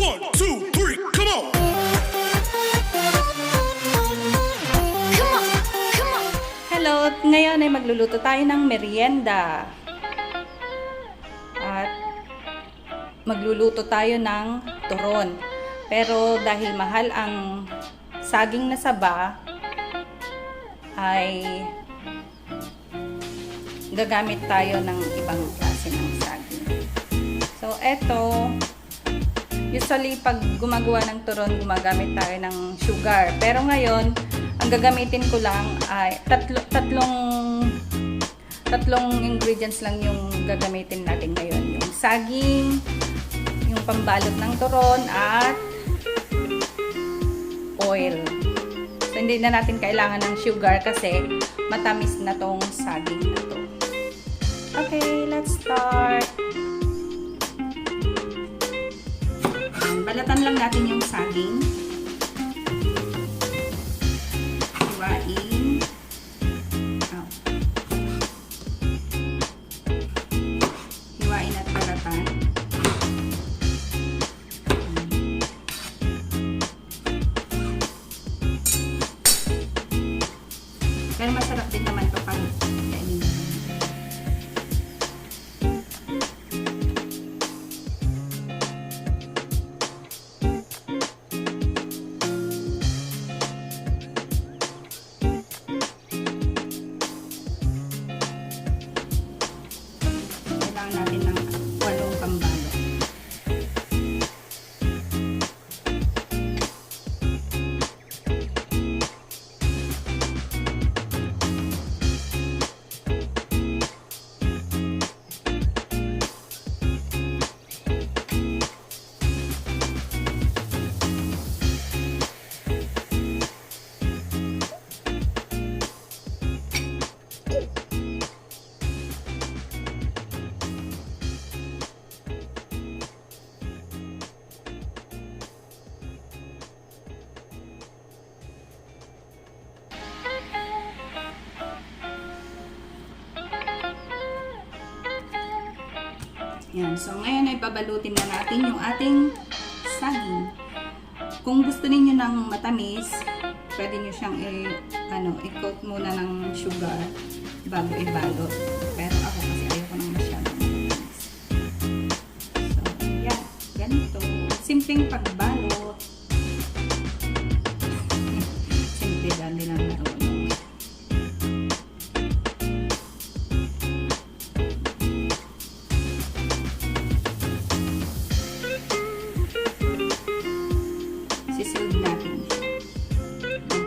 1, 2, 3, come on! Hello! Ngayon ay magluluto tayo ng merienda. At magluluto tayo ng turon. Pero dahil mahal ang saging na saba, ay gagamit tayo ng ibang klase ng saging. So, eto, usually pag gumagawa ng turon, gumagamit tayo ng sugar. Pero ngayon, ang gagamitin ko lang ay tatlong ingredients lang yung gagamitin natin ngayon. Yung saging, yung pambalot ng turon, at oil. So, hindi na natin kailangan ng sugar kasi matamis na tong saging na to. Okay, let's start. Balatan lang natin yung saging. Hiwain. Hiwain at balatan. Pero masarap din naman ito pag kainin. Natin ng 8 pambalot. Yan. So, ngayon ay babalutin na natin yung ating saging. Kung gusto niyo ng matamis, pwede niyo siyang i-coat muna ng sugar bago ibalot. Pero ako kasi ayoko nang masyadong matamis. So, yan. Ganito. Simpleng pagbalot. Simple lang din ang marunong.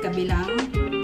Kabilang dulo.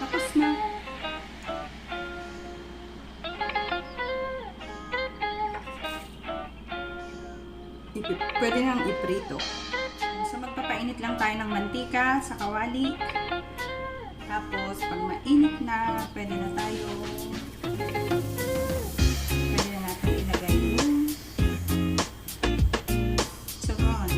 Tapos na. Pwede nang iprito. So, magpapainit lang tayo ng mantika sa kawali. Tapos, pag mainit na, pwede na tayo natin ilagay yung turon.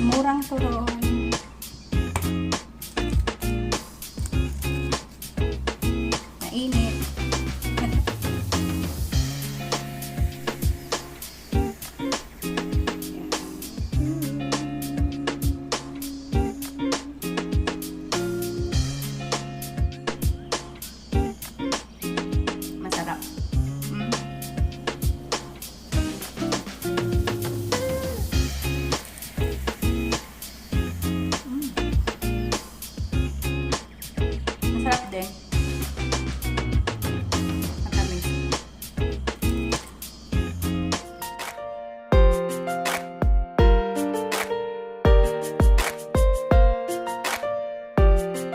Murang turon.